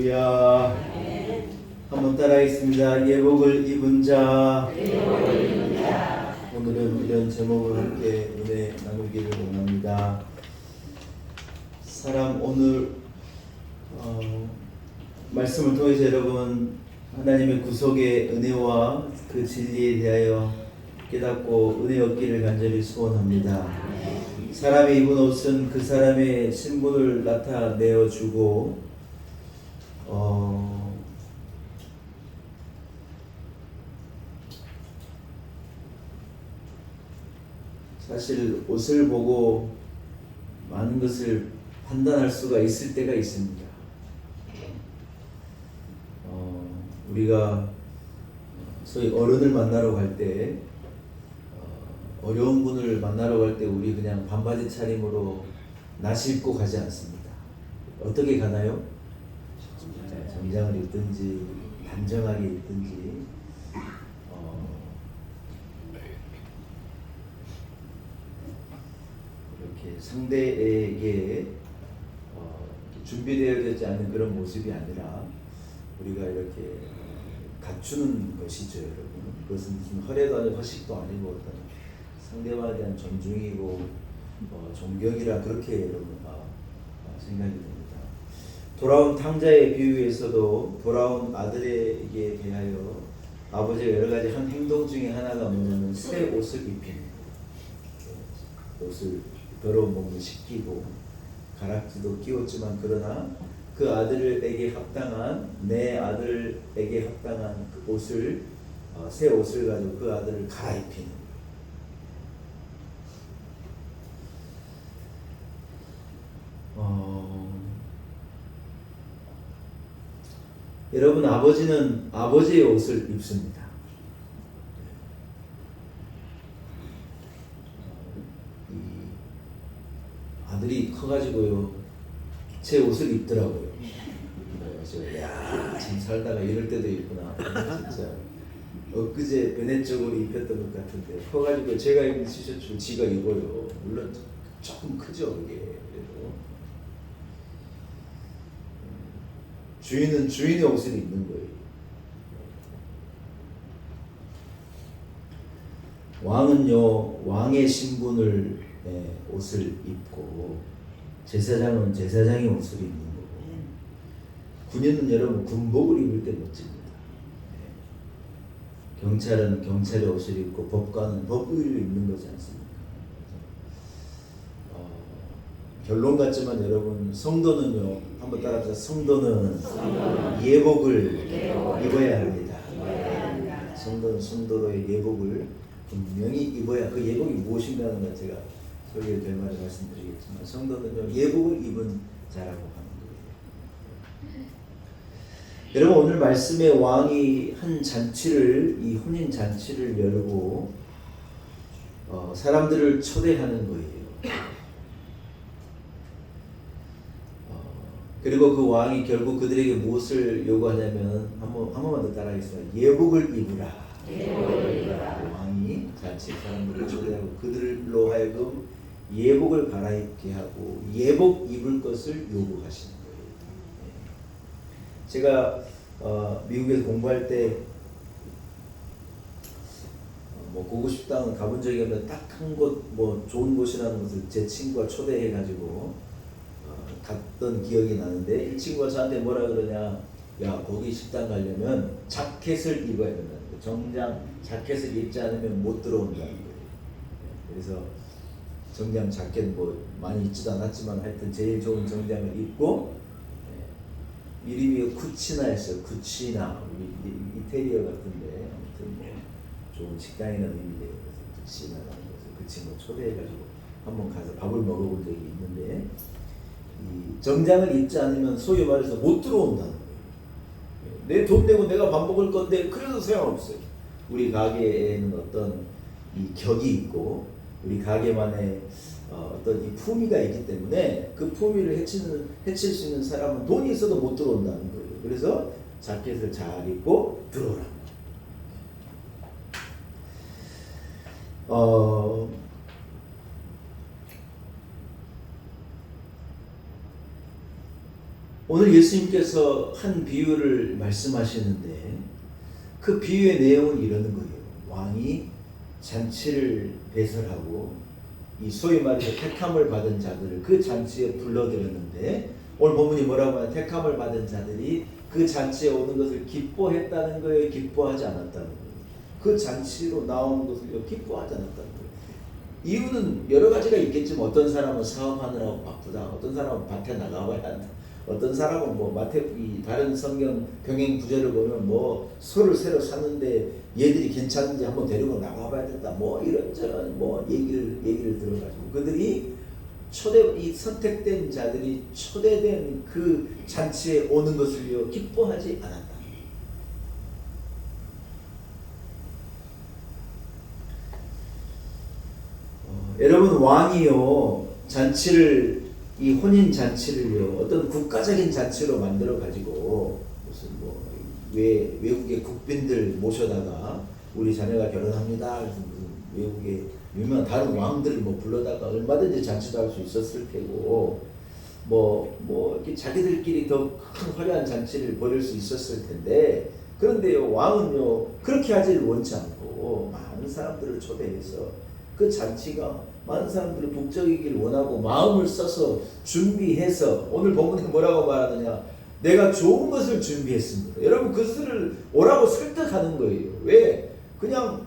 야, 한번 따라하겠습니다. 예복을 입은 자. 오늘은 이런 제목을 함께 은혜 나누기를 원합니다. 사람 오늘 말씀을 통해서 여러분 하나님의 구속의 은혜와 그 진리에 대하여 깨닫고 은혜 얻기를 간절히 소원합니다. 사람이 입은 옷은 그 사람의 신분을 나타내어 주고 사실 옷을 보고 많은 것을 판단할 수가 있을 때가 있습니다. 우리가 소위 어른을 만나러 갈 때, 어려운 분을 만나러 갈 때 우리 그냥 반바지 차림으로 나시 입고 가지 않습니다. 어떻게 가나요? 정장을 입든지 단정하게 입든지 이렇게 상대에게 준비되어지지 않는 그런 모습이 아니라 우리가 이렇게 갖추는 것이죠, 여러분. 그것은 무슨 허례도 아니고 허식도 아니고 어떤 상대방에 대한 존중이고 존경이라 그렇게 여러분 생각이 됩니다. 돌아온 탕자의 비유에서도 돌아온 아들에게 대하여 아버지가 여러 가지 한 행동 중에 하나가 뭐냐면 새 옷을 입히는 거예요. 옷을 더러운 몸을 씻기고 가락지도 끼웠지만 그러나 그 아들에게 합당한 내 아들에게 합당한 그 옷을 새 옷을 가지고 그 아들을 갈아입히는 여러분, 아버지는 아버지의 옷을 입습니다. 아들이 커가지고요, 제 옷을 입더라고요. 그래서 야, 참 살다가 이럴 때도 있구나. 진짜 엊그제 베넷 쪽으로 입혔던 것 같은데 커가지고 제가 입는 티셔츠를 지가 입어요. 물론 조금 크죠, 그게. 그래도 주인은 주인의 옷을 입는 거예요. 왕은요, 왕의 신분을 옷을 입고 제사장은 제사장의 옷을 입는 거고 군인은 여러분 군복을 입을 때 멋집니다. 경찰은 경찰의 옷을 입고 법관은 법의를 입는 거지 않습니까? 결론 같지만 여러분, 성도는요, 한번 따라합시다. 성도는 예복을 입어야 합니다. 성도는 성도로의 예복을 분명히 입어야, 그 예복이 무엇인가는 건 제가 소리에 될 말을 말씀드리겠지만, 성도는요, 예복을 입은 자라고 하는 거예요. 여러분, 오늘 말씀에 왕이 한 잔치를, 이 혼인 잔치를 열고 사람들을 초대하는 거예요. 그리고 그 왕이 결국 그들에게 무엇을 요구하냐면, 한 번만 더 따라하겠습니다. 예복을 입으라. 왕이 잔치 사람들을 초대하고 그들로 하여금 예복을 갈아입게 하고 예복 입을 것을 요구하시는 거예요. 제가 미국에서 공부할 때 고급 식당은 가본 적이 없는데 딱 한 곳 좋은 곳이라는 것을 제 친구가 초대해 가지고 갔던 기억이 나는데, 이 친구가 저한테 뭐라 그러냐, 야, 거기 식당 가려면 자켓을 입어야 된다는 거예요. 정장 자켓을 입지 않으면 못 들어온다는 거예요. 그래서 정장 자켓 많이 입지도 않았지만 하여튼 제일 좋은 정장을 입고, 이름이 쿠치나였어요. 쿠치나, 우리 이태리어 같은데 아무튼 좋은 식당이라는 의미래요. 그래서 쿠치나라는 것을 그 친구 초대해가지고 한번 가서 밥을 먹어본 적이 있는데, 이 정장을 입지 않으면 소위 말해서 못 들어온다는 거예요. 내 돈 내고 내가 밥 먹을 건데 그래도 소용없어요. 우리 가게에는 어떤 이 격이 있고 우리 가게만의 어떤 이 품위가 있기 때문에 그 품위를 해칠 수 있는 사람은 돈이 있어도 못 들어온다는 거예요. 그래서 자켓을 잘 입고 들어오라는 거예요. 오늘 예수님께서 한 비유를 말씀하시는데 그 비유의 내용은 이러는 거예요. 왕이 잔치를 배설하고 이 소위 말해서 택함을 받은 자들을 그 잔치에 불러들였는데 오늘 본문이 뭐라고 하냐? 택함을 받은 자들이 그 잔치에 오는 것을 기뻐했다는 거예요? 기뻐하지 않았다는 거예요? 그 잔치로 나오는 것을 기뻐하지 않았다는 거예요. 이유는 여러 가지가 있겠지만 어떤 사람은 사업하느라고 바쁘다. 어떤 사람은 밭에 나가봐야 한다. 어떤 사람은 뭐 이 다른 성경 병행 구절을 보면 뭐 소를 새로 샀는데 얘들이 괜찮은지 한번 데리고 나가봐야 된다. 뭐 이런저런 뭐 얘기를 들어가지고 그들이 이 선택된 자들이 초대된 그 잔치에 오는 것을요 기뻐하지 않았다. 여러분 왕이요 잔치를 이 혼인 잔치를요 어떤 국가적인 잔치로 만들어 가지고 무슨 뭐 외국의 국빈들 모셔다가 우리 자녀가 결혼합니다. 그래서 무슨 외국의 유명한 다른 왕들을 뭐 불러다가 얼마든지 잔치도 할 수 있었을 테고 뭐 이렇게 자기들끼리 더 큰 화려한 잔치를 벌일 수 있었을 텐데 그런데요 왕은요 그렇게 하지를 원치 않고 많은 사람들을 초대해서 그 잔치가 많은 사람들이 북적이기를 원하고 마음을 써서 준비해서 오늘 본문에 뭐라고 말하느냐 내가 좋은 것을 준비했습니다. 여러분 그것을 오라고 설득하는 거예요. 왜? 그냥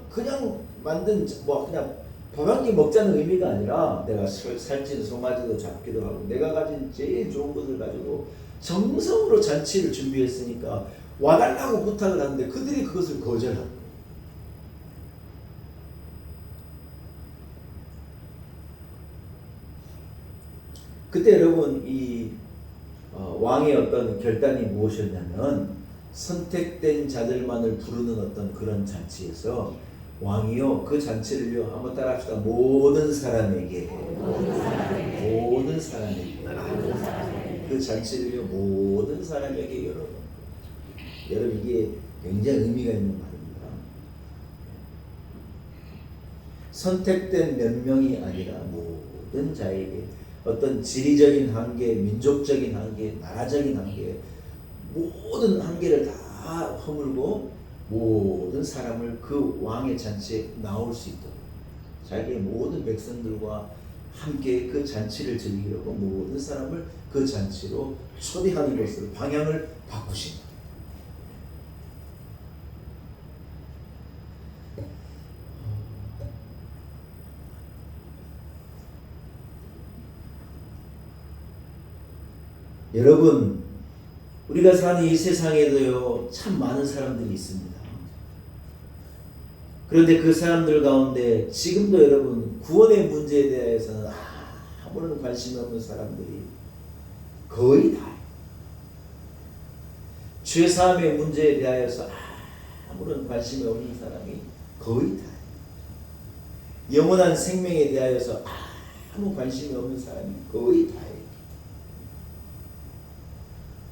만든 뭐 그냥 밥 한 끼 먹자는 의미가 아니라 내가 살찐 송아지도 잡기도 하고 내가 가진 제일 좋은 것을 가지고 정성으로 잔치를 준비했으니까 와달라고 부탁을 하는데 그들이 그것을 거절하는 거예요. 그때 여러분 이 왕의 어떤 결단이 무엇이었냐면 선택된 자들만을 부르는 어떤 그런 잔치에서 왕이요 그 잔치를요 한번 따라합시다. 모든 사람에게 그 잔치를요 모든 사람에게 열어놓은 거예요. 여러분 이게 굉장히 의미가 있는 말입니다. 선택된 몇 명이 아니라 모든 자에게 어떤 지리적인 한계, 민족적인 한계, 나라적인 한계 모든 한계를 다 허물고 모든 사람을 그 왕의 잔치에 나올 수 있도록 자기의 모든 백성들과 함께 그 잔치를 즐기려고 모든 사람을 그 잔치로 초대하는 것으로 방향을 바꾸십니다. 여러분 우리가 사는 이 세상에도요 참 많은 사람들이 있습니다. 그런데 그 사람들 가운데 지금도 여러분 구원의 문제에 대해서는 아무런 관심이 없는 사람들이 거의 다예요. 죄사함의 문제에 대하여서 아무런 관심이 없는 사람이 거의 다예요. 영원한 생명에 대하여서 아무 관심이 없는 사람이 거의 다예요.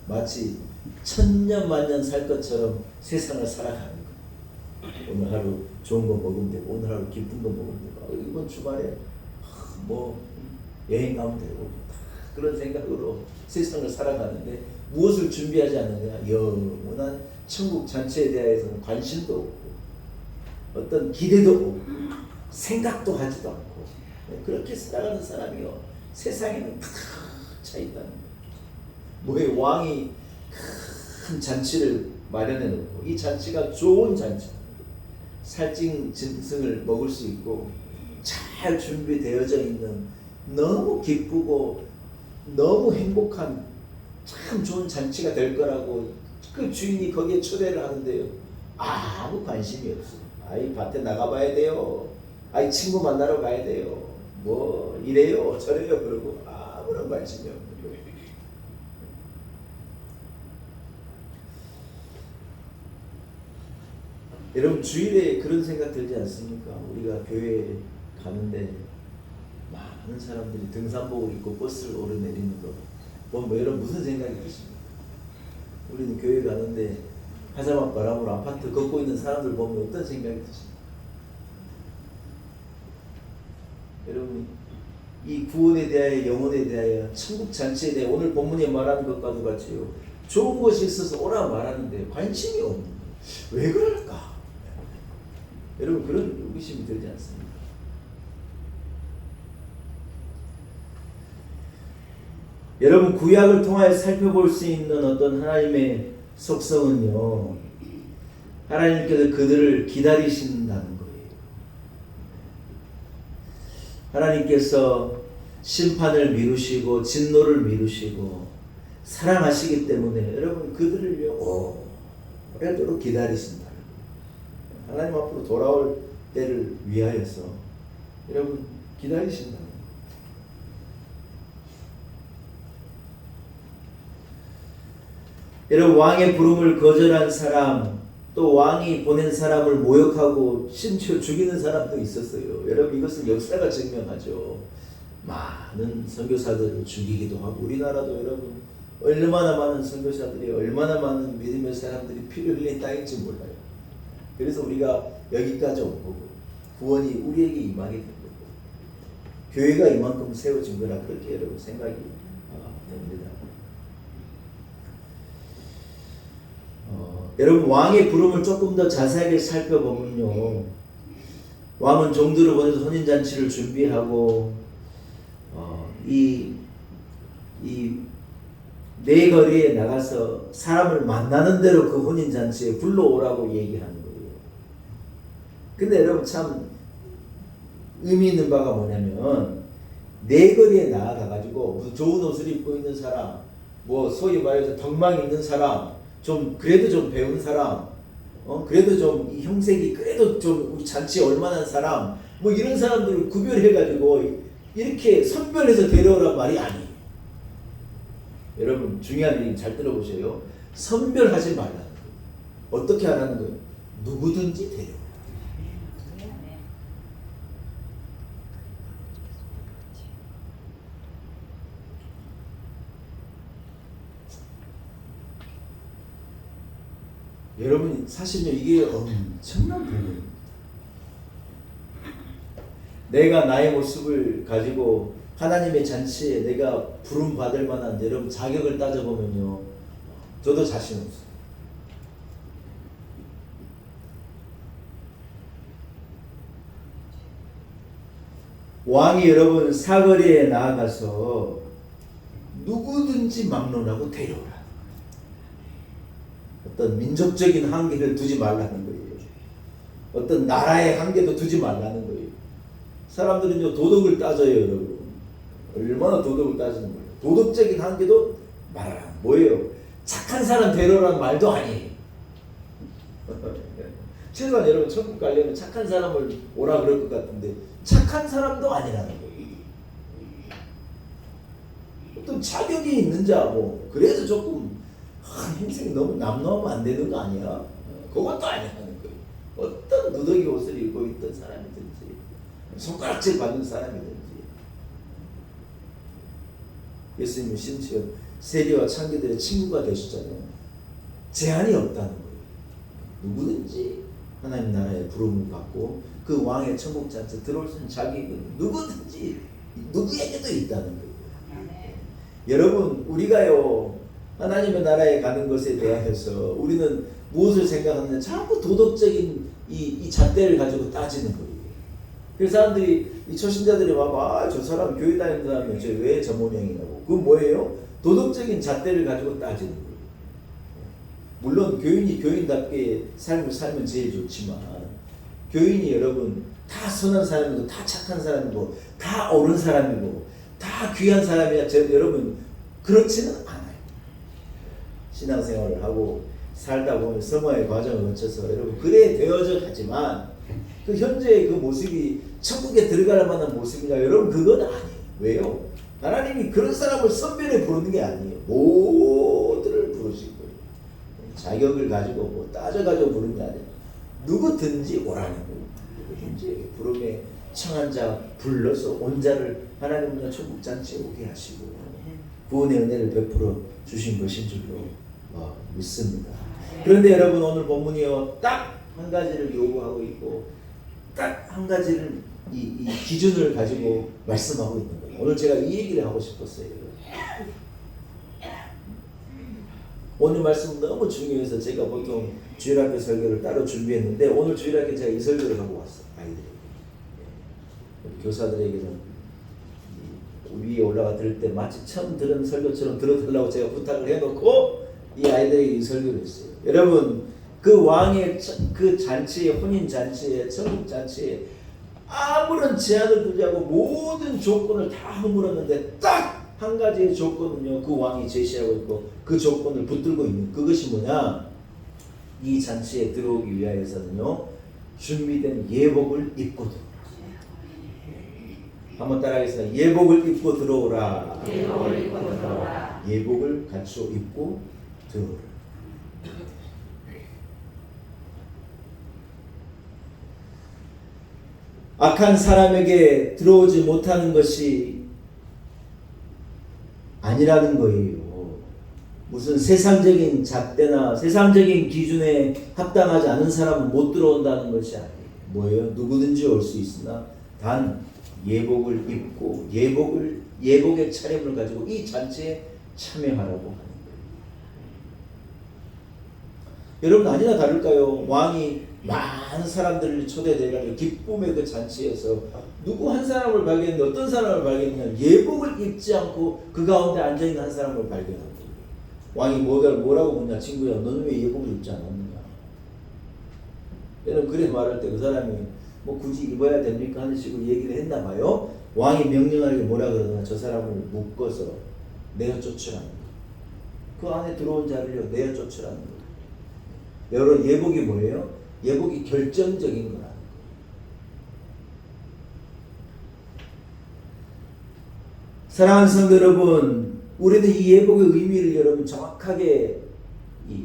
마치 천년만년 살 것처럼 세상을 살아가는 거예요. 오늘 하루 좋은 거 먹으면 되고 오늘 하루 기쁜 거 먹으면 되고 이번 주말에 뭐 여행 가면 되고 그런 생각으로 세상을 살아가는데 무엇을 준비하지 않느냐 영원한 천국 잔치에 대해서는 관심도 없고 어떤 기대도 없고 생각도 하지도 않고 그렇게 살아가는 사람이요 세상에는 다 차 있다는 거예요. 뭐의 왕이 큰 잔치를 마련해 놓고 이 잔치가 좋은 잔치 살찐 짐승을 먹을 수 있고 잘 준비되어져 있는 너무 기쁘고 너무 행복한 참 좋은 잔치가 될 거라고 그 주인이 거기에 초대를 하는데요 아무 관심이 없어요. 아이 밭에 나가봐야 돼요. 아이 친구 만나러 가야 돼요. 뭐 이래요 저래요 그러고 아무런 관심이 없는 거예요. 여러분 주일에 그런 생각 들지 않습니까? 우리가 교회에 가는데 많은 사람들이 등산복을 입고 버스를 오르내리는 거 보면 여러분 무슨 생각이 드십니까? 우리는 교회 가는데 하자막 바람으로 아파트 걷고 있는 사람들 보면 어떤 생각이 드십니까? 여러분 이 구원에 대하여, 영혼에 대하여, 천국 잔치에 대해 오늘 본문에 말하는 것과도 같이요. 좋은 것이 있어서 오라 말하는데 관심이 없는 거예요. 왜 그럴까? 여러분 그런 의구심이 들지 않습니까? 여러분 구약을 통하여 살펴볼 수 있는 어떤 하나님의 속성은요. 하나님께서 그들을 기다리신다는 거예요. 하나님께서 심판을 미루시고 진노를 미루시고 사랑하시기 때문에 여러분 그들을요 오래도록 기다리신다. 하나님 앞으로 돌아올 때를 위하여서 여러분 기다리신다. 여러분 왕의 부름을 거절한 사람, 또 왕이 보낸 사람을 모욕하고 심지어 죽이는 사람도 있었어요. 여러분 이것은 역사가 증명하죠. 많은 선교사들을 죽이기도 하고 우리나라도 여러분 얼마나 많은 선교사들이 얼마나 많은 믿음의 사람들이 피를 흘린 땅인지 몰라요. 그래서 우리가 여기까지 온 거고 구원이 우리에게 임하게 된 거고 교회가 이만큼 세워진 거라 그렇게 여러분 생각이 됩니다. 여러분 왕의 부름을 조금 더 자세하게 살펴보면요. 왕은 종들을 보내서 혼인잔치를 준비하고 이 내거리에 나가서 사람을 만나는 대로 그 혼인잔치에 불러오라고 얘기하는 거예요. 근데 여러분 참 의미 있는 바가 뭐냐면 내거리에 나가가지고 무슨 좋은 옷을 입고 있는 사람, 뭐 소위 말해서 덕망 있는 사람, 좀 그래도 좀 배운 사람, 그래도 좀 이 형색이 그래도 좀 우리 잔치에 얼마나 사람, 뭐 이런 사람들을 구별해가지고 이렇게 선별해서 데려오란 말이 아니에요. 여러분 중요한 얘기 잘 들어보세요. 선별하지 말라는 거예요. 어떻게 하라는 거예요? 누구든지 데려오라. 여러분 사실요 이게 엄청난 부분입니다. 내가 나의 모습을 가지고 하나님의 잔치에 내가 부름 받을 만한 여러분 자격을 따져보면요 저도 자신 없어요. 왕이 여러분 사거리에 나아가서 누구든지 막론하고 데려오라. 어떤 민족적인 한계를 두지 말라는 거예요. 어떤 나라의 한계도 두지 말라는 거예요. 사람들은요 도덕을 따져요 여러분. 얼마나 도덕을 따지는 거예요. 도덕적인 한계도 말하라. 뭐예요? 착한 사람 데려오라는 말도 아니에요. 최소한 여러분 천국 가려면 착한 사람을 오라 그럴 것 같은데 착한 사람도 아니라는 거예요. 어떤 자격이 있는 자 뭐 그래도 조금 인생이 너무 남노하면 안 되는 거 아니야? 그것도 아니라는 거예요. 어떤 누더기 옷을 입고 있던 사람이든지 손가락질 받는 사람이든지 예수님은 심지어 세리와 창기들의 친구가 되셨잖아요. 제한이 없다는 거예요. 누구든지 하나님 나라의 부름을 받고 그 왕의 천국 잔치에 들어올 수 있는 자격은 누구든지 누구에게도 있다는 거예요. 여러분 우리가요 하나님의 나라에 가는 것에 대하여서 우리는 무엇을 생각하느냐 자꾸 도덕적인 이 잣대를 가지고 따지는 거예요. 그래서 사람들이 이 초신자들이 와봐 저 사람 교회 다니는 사람이 왜 저 모양이냐고. 그건 뭐예요? 도덕적인 잣대를 가지고 따지는 거예요. 물론 교인이 교인답게 삶을 살면 제일 좋지만 교인이 여러분 다 선한 사람이고 다 착한 사람이고 다 옳은 사람이고 다 귀한 사람이야. 여러분 그렇지는 않아요. 신앙생활을 하고 살다 보면 성화의 과정을 거쳐서 여러분 그래 되어져 가지만 그 현재의 그 모습이 천국에 들어갈 만한 모습이냐 여러분 그건 아니에요. 왜요? 하나님이 그런 사람을 선별해 부르는 게 아니에요. 모두를 부르실 거예요. 자격을 가지고 뭐 따져가지고 부르는 게 아니라 누구든지 오라는 거예요. 누구든지 부름에 청한 자 불러서 온 자를 하나님은 천국 잔치에 오게 하시고 구원의 은혜를 베풀어 주신 것인 줄로 믿습니다. 그런데 여러분 오늘 본문이요 딱 한 가지를 요구하고 있고 딱 한 가지를 이 기준을 가지고 말씀하고 있는 거예요. 오늘 제가 이 얘기를 하고 싶었어요. 오늘 말씀 너무 중요해서 제가 보통 주일학교 설교를 따로 준비했는데 오늘 주일학교 제가 이 설교를 하고 왔어요. 아이들에게. 교사들에게는 위에 올라가 들을 때 마치 처음 들은 설교처럼 들어달라고 제가 부탁을 해놓고 이 아이들에게 이 설교를 했어요. 여러분, 그 왕의 그 잔치에, 혼인 잔치에, 청국 잔치에 아무런 제한을 두지 않고 모든 조건을 다 허물었는데 딱 한 가지의 조건은요, 그 왕이 제시하고 있고 그 조건을 붙들고 있는 그것이 뭐냐? 이 잔치에 들어오기 위하여서는요, 준비된 예복을 입고 들어오라. 한번 따라하겠습니다. 예복을 입고 들어오라. 예복을 입고 들어오라. 예복을 갖추어 입고 들어오라. 악한 사람에게 들어오지 못하는 것이 아니라는 거예요. 무슨 세상적인 잣대나 세상적인 기준에 합당하지 않은 사람은 못 들어온다는 것이 아니에요. 뭐예요? 누구든지 올 수 있으나 단 예복을 입고 예복의 차림을 가지고 이 잔치에 참여하라고 하는 거예요. 여러분, 아니나 다를까요? 왕이 많은 사람들을 초대돼가지고 기쁨의 그 잔치에서 누구 한 사람을 발견했는데 어떤 사람을 발견했냐면 예복을 입지 않고 그 가운데 앉아있는 한 사람을 발견한 거예요. 왕이 뭐라고 묻냐? 친구야, 너는 왜 예복을 입지 않았느냐? 여러분, 그래 말할 때 그 사람이 뭐 굳이 입어야 됩니까? 하는 식으로 얘기를 했나 봐요. 왕이 명령하게 뭐라 그러나 저 사람을 묶어서 내어 쫓으라는 거예요. 그 안에 들어온 자를요, 내어 쫓으라는 거예요. 여러분, 예복이 뭐예요? 예복이 결정적인 거라는 거예요. 사랑하는 성도 여러분, 우리는 이 예복의 의미를 여러분 정확하게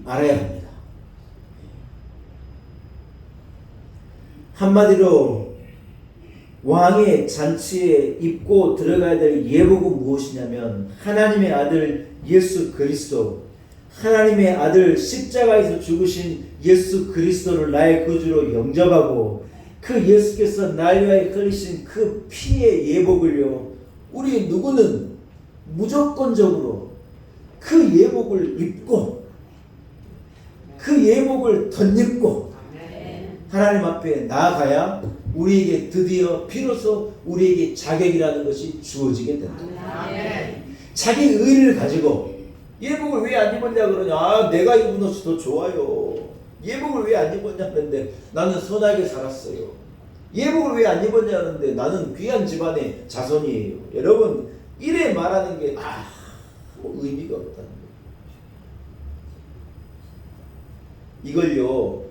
알아야 합니다. 한마디로 왕의 잔치에 입고 들어가야 될 예복은 무엇이냐면 하나님의 아들 예수 그리스도, 하나님의 아들 십자가에서 죽으신 예수 그리스도를 나의 구주로 영접하고 그 예수께서 나를 위하여 흘리신 그 피의 예복을요, 우리 누구는 무조건적으로 그 예복을 입고 그 예복을 덧입고 하나님 앞에 나아가야 우리에게 드디어 비로소 우리에게 자격이라는 것이 주어지게 된다. 자기 의를 가지고 예복을 왜 안 입었냐 그러냐. 아, 내가 입은 옷이 더 좋아요. 예복을 왜 안 입었냐 하는데 나는 선하게 살았어요. 예복을 왜 안 입었냐 하는데 나는 귀한 집안의 자손이에요. 여러분, 이래 말하는 게 의미가 없다는 거예요. 이걸요,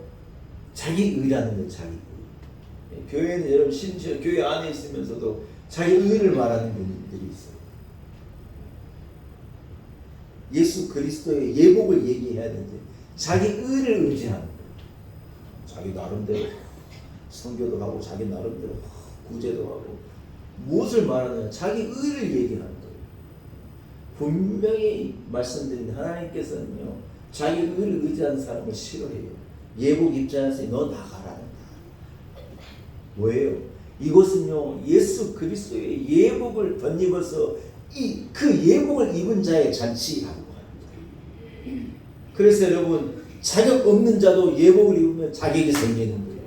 자기 의라는 거예요. 자기 의. 교회는 여러분 심지어 교회 안에 있으면서도 자기 의를 말하는 분들이 있어요. 예수 그리스도의 예복을 얘기해야 되는데 자기 의를 의지하는 거예요. 자기 나름대로 선교도 하고 자기 나름대로 구제도 하고 무엇을 말하느냐? 자기 의를 얘기하는 거예요. 분명히 말씀드린 하나님께서는요, 자기 의를 의지하는 사람을 싫어해요. 예복 입지 않았으니 너 나가라는 거예요. 뭐예요? 이것은요, 예수 그리스도의 예복을 덧입어서 그 예복을 입은 자의 잔치라고 합니다. 그래서 여러분, 자격 없는 자도 예복을 입으면 자격이 생기는 거예요.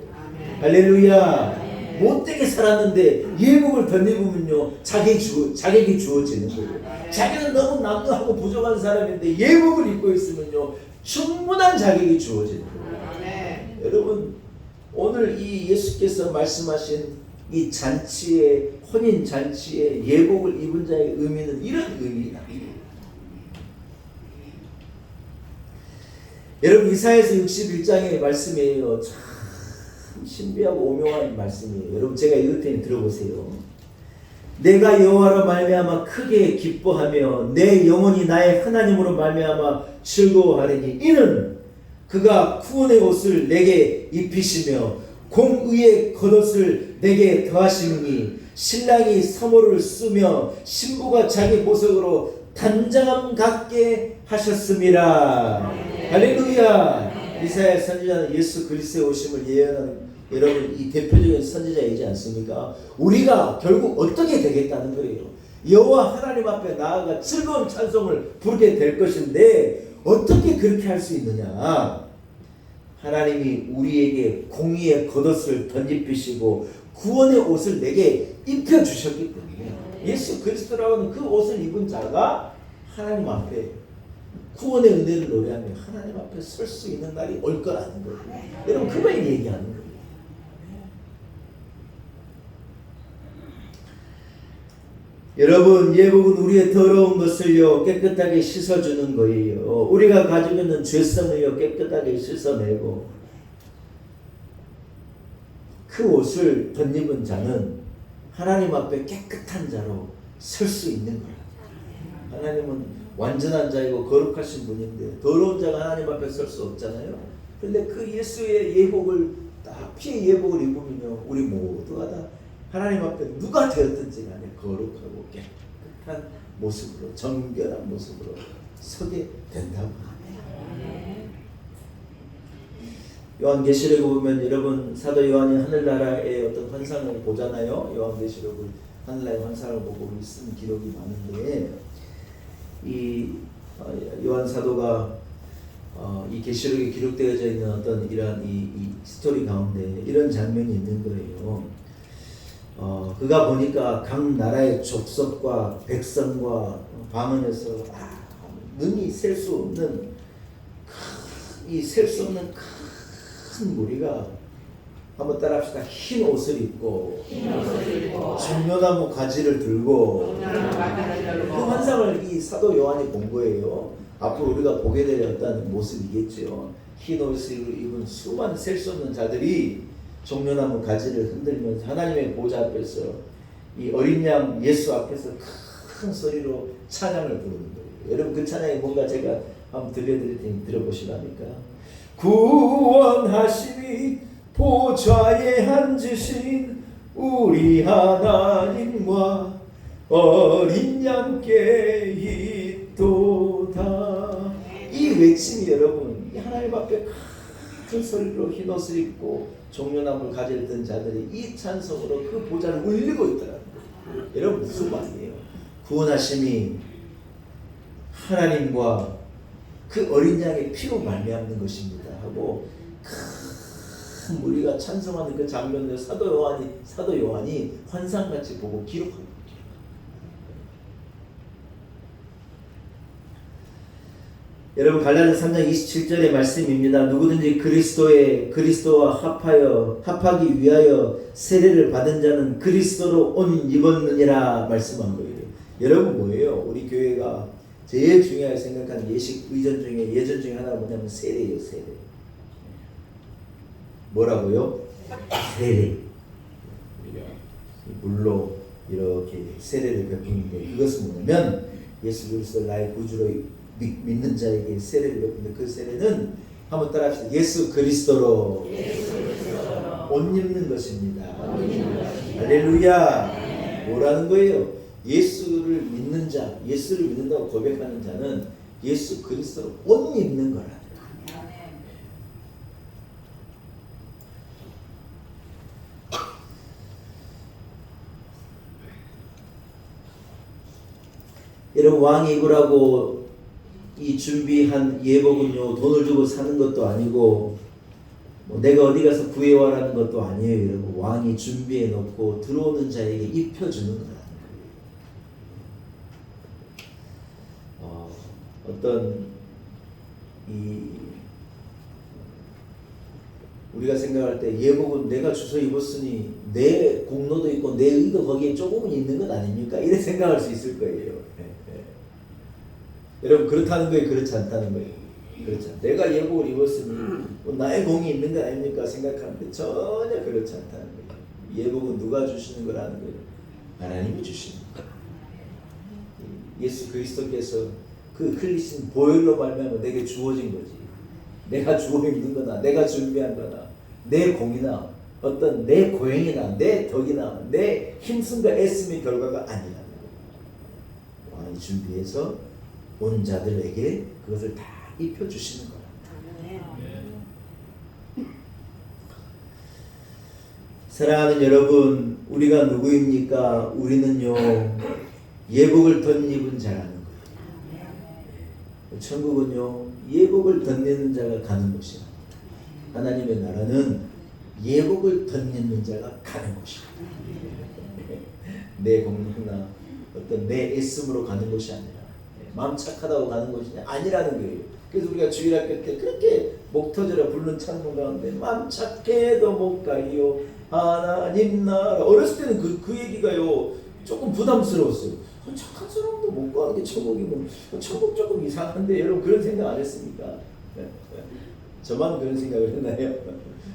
할렐루야. 못되게 살았는데 예복을 덧입으면요, 자격이 주어지는 거예요. 자기는 너무 남루하고 부족한 사람인데 예복을 입고 있으면요, 충분한 자격이 주어지는 거예요. 여러분, 오늘 이 예수께서 말씀하신 이 잔치의, 혼인 잔치의 예복을 입은 자의 의미는 이런 의미다. 여러분, 이사야서 61장의 말씀이에요. 참 신비하고 오묘한 말씀이에요. 여러분, 제가 읽을 테니 들어보세요. 내가 여호와로 말미암아 크게 기뻐하며 내 영혼이 나의 하나님으로 말미암아 즐거워하리니 이는 그가 구원의 옷을 내게 입히시며 공의의 겉옷을 내게 더하시니 신랑이 사모를 쓰며 신부가 자기 보석으로 단장함 갖게 하셨습니다. 할렐루야. 이사야 선지자는 예수 그리스도의 오심을 여러분 이 대표적인 선지자이지 않습니까? 우리가 결국 어떻게 되겠다는 거예요. 여호와 하나님 앞에 나아가 즐거운 찬송을 부르게 될 것인데 어떻게 그렇게 할 수 있느냐? 하나님이 우리에게 공의의 겉옷을 던집히시고 구원의 옷을 내게 입혀주셨기 때문에 예수 그리스도라고 하는 그 옷을 입은 자가 하나님 앞에 구원의 은혜를 노래하며 하나님 앞에 설 수 있는 날이 올 거라는 거예요. 여러분 그걸 얘기하는 거예요. 여러분 예복은 우리의 더러운 것을요 깨끗하게 씻어주는 거예요. 우리가 가지고 있는 죄성을요 깨끗하게 씻어내고 그 옷을 덧입은 자는 하나님 앞에 깨끗한 자로 설 수 있는 거예요. 하나님은 완전한 자이고 거룩하신 분인데 더러운 자가 하나님 앞에 설 수 없잖아요. 그런데 그 예수의 예복을 딱 피의 예복을 입으면요 우리 모두가 다 하나님 앞에 누가 되었든지 간에 거룩하고 깨끗한 모습으로 정결한 모습으로 서게 된다고 합니다. 요한계시록을 보면 여러분 사도 요한이 하늘나라의 어떤 환상을 보잖아요. 요한계시록을 하늘나라의 환상을 보고 쓴 기록이 많은데 이 요한 사도가 이 계시록에 기록되어져 있는 어떤 이러한 이 스토리 가운데 이런 장면이 있는 거예요. 그가 보니까 각 나라의 족속과 백성과 방언에서 능히 셀 수 없는 큰 무리가 한번 따라합시다. 흰 옷을 입고 종려나무 가지를 들고 그 환상을 이 사도 요한이 본 거예요. 앞으로 우리가 보게 될 어떤 모습이겠죠. 흰 옷을 입은 수많은 셀 수 없는 자들이 종려나무 가지를 흔들면서 하나님의 보좌 앞에서 이 어린 양 예수 앞에서 큰 소리로 찬양을 부르는 거예요. 여러분 그 찬양이 뭔가 제가 한번 들려드릴 테니 들어보시랍니까? 구원하심이 보좌에 앉으신 우리 하나님과 어린 양께 있도다. 이 외침이 여러분 하나님 앞에 큰 소리로 흰 옷을 입고 종려나무를 가지를 든 자들이 이 찬송으로 그 보좌를 울리고 있더라고요. 여러분 무슨 말이에요? 구원하심이 하나님과 그 어린 양의 피로 말미암는 것입니다 하고 큰 무리가 찬송하는 그 장면을 사도 요한이 환상같이 보고 기록한 거예요. 여러분 갈라디아 3장 27절의 말씀입니다. 누구든지 그리스도와 합하기 위하여 세례를 받은 자는 그리스도로 옷 입었느니라 말씀한 거예요. 여러분 뭐예요? 우리 교회가 제일 중요하게 생각하는 예전 중에 하나가 뭐냐면 세례예요. 세례. 뭐라고요? 세례. 물로 이렇게 세례를 베푸는데 그것은 뭐냐면 예수 그리스도 나의 구주로 믿는 자에게 세례를 베푸는데 그 세례는 한번 따라합시다. 예수 그리스도로 옷 입는 것입니다. 할렐루야. 뭐라는 거예요? 예수를 믿는 자, 예수를 믿는다고 고백하는 자는 예수 그리스도로 옷 입는 거라는 거예요. 여러분 왕이 입으라고 이 준비한 예복은요 돈을 주고 사는 것도 아니고 뭐 내가 어디 가서 구해와라는 것도 아니에요. 여러분 왕이 준비해 놓고 들어오는 자에게 입혀주는 거라는 거예요. 어떤 우리가 생각할 때 예복은 내가 주워 입었으니 내 공로도 있고 내 의도 거기에 조금은 있는 것 아닙니까? 이래 생각할 수 있을 거예요. 여러분 그렇다는 거예요? 그렇지 않다는 거예요? 그렇지 않다. 내가 예복을 입었으니 뭐 나의 공이 있는 것 아닙니까? 생각하는데 전혀 그렇지 않다는 거예요. 예복은 누가 주시는 거라는 거예요? 하나님이 주시는 거예요. 예수 그리스도께서 그 흘리신 보혈로 말미암아 내게 주어진 거지. 내가 주어 입는 거나 내가 준비한 거나 내 공이나 어떤 내 고행이나 내 덕이나 내 힘씀과 애씀의 결과가 아니라는 거예요. 왕이 준비해서 온 자들에게 그것을 다 입혀주시는 거랍니다. 사랑하는 여러분, 우리가 누구입니까? 우리는요, 예복을 덧입은 자라는 거예요. 천국은요, 예복을 덧입는 자가 가는 곳이야. 하나님의 나라는 예복을 덧입는 자가 가는 곳이야. 내 공로나 어떤 내 애씀으로 가는 것이 아니라 마음 착하다고 가는 것이 아니라는 거예요. 그래서 우리가 주일학교 때 그렇게 목 터져라 부르는 찬송 가운데 마음 착해도 못 가요 하나님 나라. 어렸을 때는 그 얘기가요 조금 부담스러웠어요. 착한 사람도 못 가게 천국이면 천국 조금 이상한데 여러분 그런 생각 안 했습니까? 저만 그런 생각을 했나요?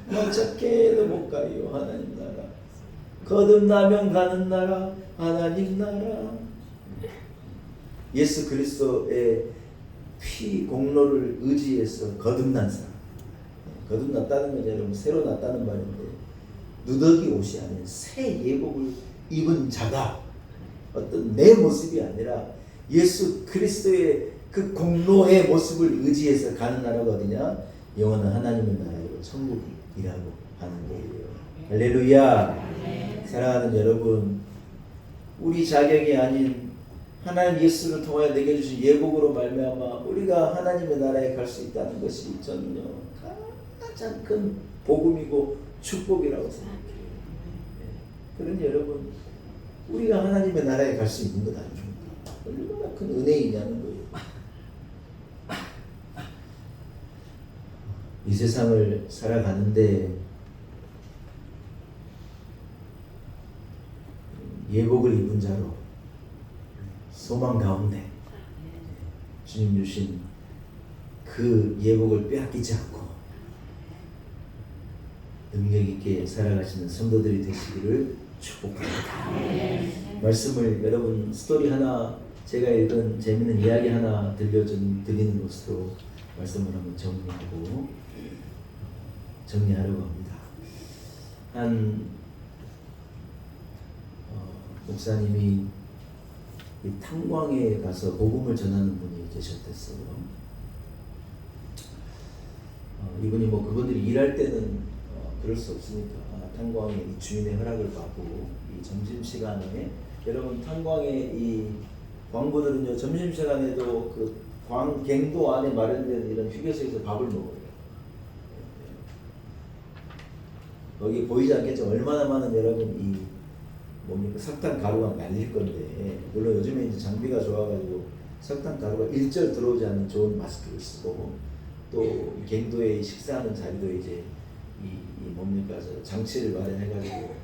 마음 착해도 못 가요 하나님 나라. 거듭나면 가는 나라 하나님 나라. 예수 그리스도의 피 공로를 의지해서 거듭난 사람. 거듭났다는 건 여러분 새로 났다는 말인데 누더기 옷이 아닌 새 예복을 입은 자가 어떤 내 모습이 아니라 예수 그리스도의 그 공로의 모습을 의지해서 가는 나라가 어디냐? 영원한 하나님의 나라이고 천국이라고 하는 거예요. 할렐루야. 사랑하는 여러분, 우리 자격이 아닌 하나님 예수를 통하여 내게 주신 예복으로 말미암아 우리가 하나님의 나라에 갈 수 있다는 것이 저는요 가장 큰 복음이고 축복이라고 생각해요. 그러니 여러분, 우리가 하나님의 나라에 갈 수 있는 것 아닙니까? 얼마나 큰 은혜이냐는 거예요. 이 세상을 살아가는데 예복을 입은 자로 소망 가운데 주님 주신 그 예복을 빼앗기지 않고 능력 있게 살아가시는 성도들이 되시기를 축복합니다. 말씀을 여러분 스토리 하나, 제가 읽은 재밌는 이야기 하나 드리는 것으로 말씀을 한번 정리하려고 합니다. 한 목사님이 이 탄광에 가서 복음을 전하는 분이 계셨댔어요. 이분이 뭐 그분들이 일할 때는 그럴 수 없으니까 탄광의 이 주인의 허락을 받고 이 점심시간에, 여러분 탄광의 이 광부들은요 점심시간에도 그 광갱도 안에 마련된 이런 휴게소에서 밥을 먹어요. 거기 보이지 않겠죠? 얼마나 많은 여러분 이 뭡니까 석탄 가루가 날릴 건데, 물론 요즘에 이제 장비가 좋아가지고 석탄 가루가 일절 들어오지 않는 좋은 마스크를 쓰고, 또 갱도에 식사하는 자리도 이제 이 뭡니까 저 장치를 마련해가지고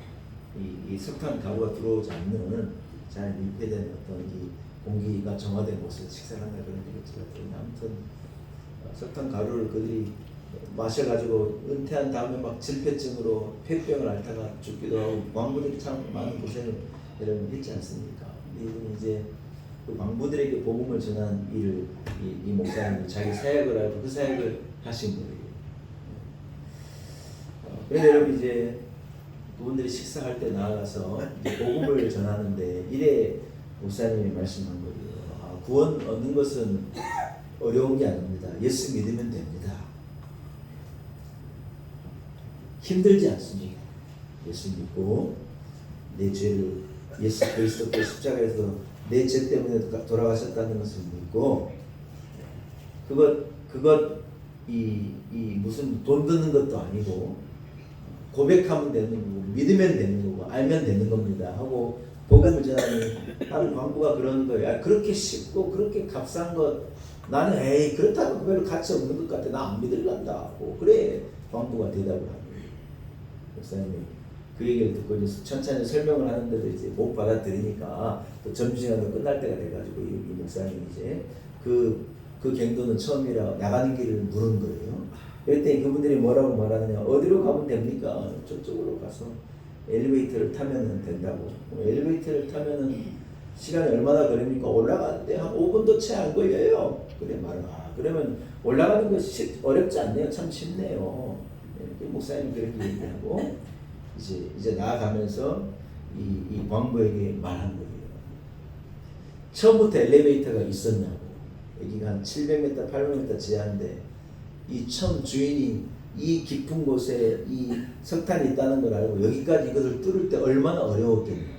이 석탄 가루가 들어오지 않는 잘 밀폐된 어떤 이 공기가 정화된 곳에서 식사를 한다 그런 얘기죠. 아무튼 석탄 가루를 그들이 마셔가지고 은퇴한 다음에 막 질폐증으로 폐병을 앓다가 죽기도 하고, 광부들이 참 많은 고생을 여러분 했지 않습니까? 이분이 이제 그 광부들에게 복음을 전한 일을 이 목사님이 자기 사역을 하고 그 사역을 하신 거예요. 그런데 여러분 이제 그분들이 식사할 때 나아가서 이제 복음을 전하는데 이래 목사님이 말씀한 거예요. 구원 얻는 것은 어려운 게 아닙니다. 예수 믿으면 됩니다. 힘들지 않습니다. 예수 믿고 내 죄를 예수 그리스도께 십자가에서 내 죄 때문에 돌아가셨다는 것을 믿고, 그것 무슨 돈 드는 것도 아니고 고백하면 되는 거고 믿으면 되는 거고 알면 되는 겁니다 하고 복음을 전하는 한 광부가 그러는 거예요. 그렇게 쉽고 그렇게 값싼 것 나는 그렇다고 별로 가치 없는 것 같아. 나 안 믿을란다 하고 그래 광부가 대답을 합니다. 목사님이 그 얘기를 듣고 이제 천천히 설명을 하는데도 이제 못 받아들이니까 또 점심시간도 끝날 때가 돼가지고 이 목사님이 이제 그 갱도는 처음이라 나가는 길을 물은 거예요. 그랬더니 그분들이 뭐라고 말하느냐, 어디로 가면 됩니까? 저쪽으로 가서 엘리베이터를 타면 된다고. 엘리베이터를 타면은 시간이 얼마나 걸립니까? 올라가는데 한 5분도 채 안 걸려요. 그래 말은 그러면 올라가는 것이 어렵지 않네요. 참 쉽네요. 목사님 그렇게 얘기하고 이제 나아가면서 이 광부에게 말한 거예요. 처음부터 엘리베이터가 있었냐고. 여기가 한 700m, 800m 지하인데 이 처음 주인이 이 깊은 곳에 이 석탄이 있다는 걸 알고 여기까지 이것을 뚫을 때 얼마나 어려웠겠냐.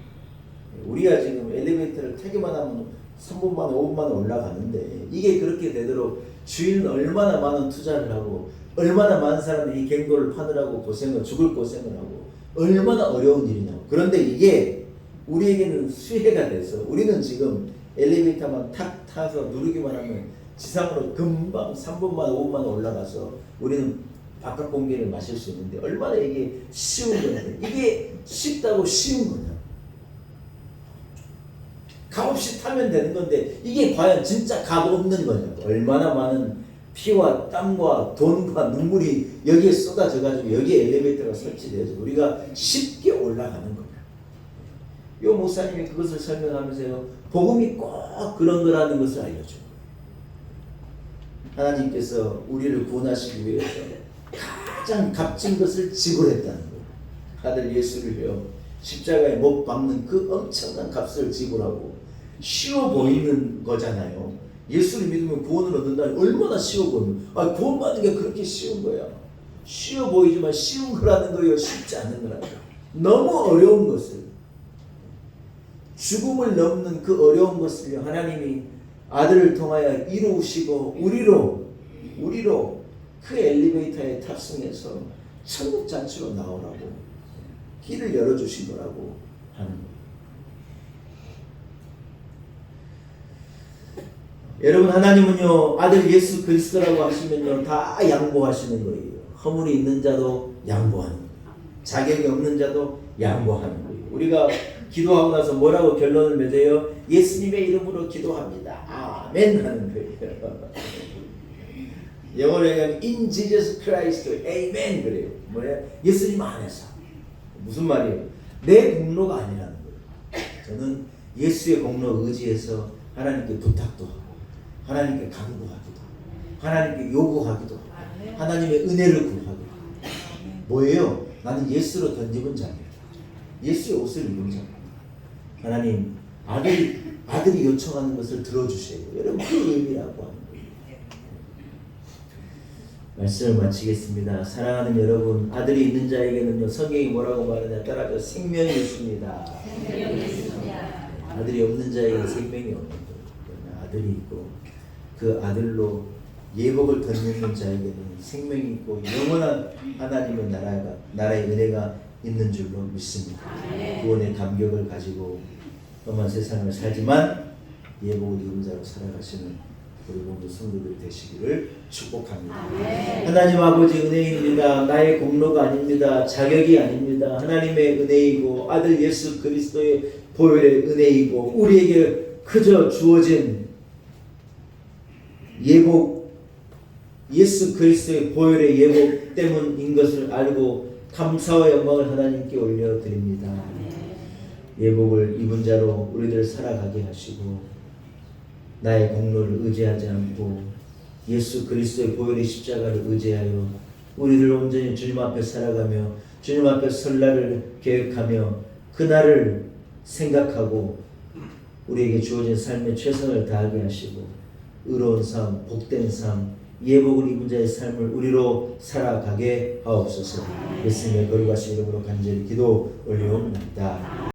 우리가 지금 엘리베이터를 타기만 하면 3분 만에 5분 만에 올라가는데 이게 그렇게 되도록 주인은 얼마나 많은 투자를 하고 얼마나 많은 사람들이 이 갱도를 파느라고 죽을 고생을 하고 얼마나 어려운 일이냐고. 그런데 이게 우리에게는 수혜가 돼서 우리는 지금 엘리베이터만 탁 타서 누르기만 하면 지상으로 금방 3분 만에 5분 만에 올라가서 우리는 바깥 공기를 마실 수 있는데 얼마나 이게 쉬운 거냐. 이게 쉽다고 쉬운 거냐. 값 없이 타면 되는 건데 이게 과연 진짜 값 없는 거냐고. 얼마나 많은 피와 땀과 돈과 눈물이 여기에 쏟아져 가지고 여기에 엘리베이터가 설치되어서 우리가 쉽게 올라가는 거냐. 요 목사님이 그것을 설명하면서요, 복음이 꼭 그런 거라는 것을 알려줘요. 하나님께서 우리를 구원하시기 위해서 가장 값진 것을 지불했다는 거예요. 아들 예수를요, 십자가에 못 박는 그 엄청난 값을 지불하고 쉬워 보이는 거잖아요. 예수를 믿으면 구원을 얻는다니 얼마나 쉬워 보이는. 구원받는 게 그렇게 쉬운 거야. 쉬워 보이지만 쉬운 거라는 거예요. 쉽지 않은 거라는 거예요. 너무 어려운 것을, 죽음을 넘는 그 어려운 것을 하나님이 아들을 통하여 이루시고 우리로 그 엘리베이터에 탑승해서 천국 잔치로 나오라고 길을 열어주신 거라고 하는 거예요. 여러분, 하나님은요, 아들 예수 그리스도라고 하시면요, 다 양보하시는 거예요. 허물이 있는 자도 양보하는 거예요. 자격이 없는 자도 양보하는 거예요. 우리가 기도하고 나서 뭐라고 결론을 맺어요? 예수님의 이름으로 기도합니다. 아멘 하는 거예요. 영어로 얘기하면 In Jesus Christ, Amen 그래요. 뭐예요? 예수님 안에서. 무슨 말이에요? 내 공로가 아니라는 거예요. 저는 예수의 공로 의지해서 하나님께 부탁도 하고 하나님께 간구하기도 하고 하나님께 요구하기도 하고 하나님의 은혜를 구하기도 하고. 뭐예요? 나는 예수로 던집은 자입니다. 예수의 옷을 입은 자입니다. 하나님, 아들이 요청하는 것을 들어주세요. 여러분, 그 의미라고 하는 거예요. 말씀을 마치겠습니다. 사랑하는 여러분, 아들이 있는 자에게는요, 성경이 뭐라고 말하냐 따라서 생명이 있습니다. 아들이 없는 자에게는 생명이 없는 거예요. 아들이 있고 그 아들로 예복을 덧입는 자에게는 생명이 있고 영원한 하나님의 나라의 은혜가 있는 줄로 믿습니다. 구원의 감격을 가지고 험한 세상을 살지만 예복을 입은 자로 살아가시는 우리 모두 성도들 되시기를 축복합니다. 하나님 아버지, 은혜입니다. 나의 공로가 아닙니다. 자격이 아닙니다. 하나님의 은혜이고 아들 예수 그리스도의 보혈의 은혜이고 우리에게 그저 주어진 예복, 예수 그리스도의 보혈의 예복 때문인 것을 알고 감사와 영광을 하나님께 올려드립니다. 예복을 입은 자로 우리들 살아가게 하시고 나의 공로를 의지하지 않고 예수 그리스도의 보혈의 십자가를 의지하여 우리들 온전히 주님 앞에 살아가며 주님 앞에 설날을 계획하며 그날을 생각하고 우리에게 주어진 삶에 최선을 다하게 하시고 의로운 삶, 복된 삶, 예복을 입은 자의 삶을 우리로 살아가게 하옵소서. 예수님의 거룩하신 이름으로 간절히 기도 올려옵니다.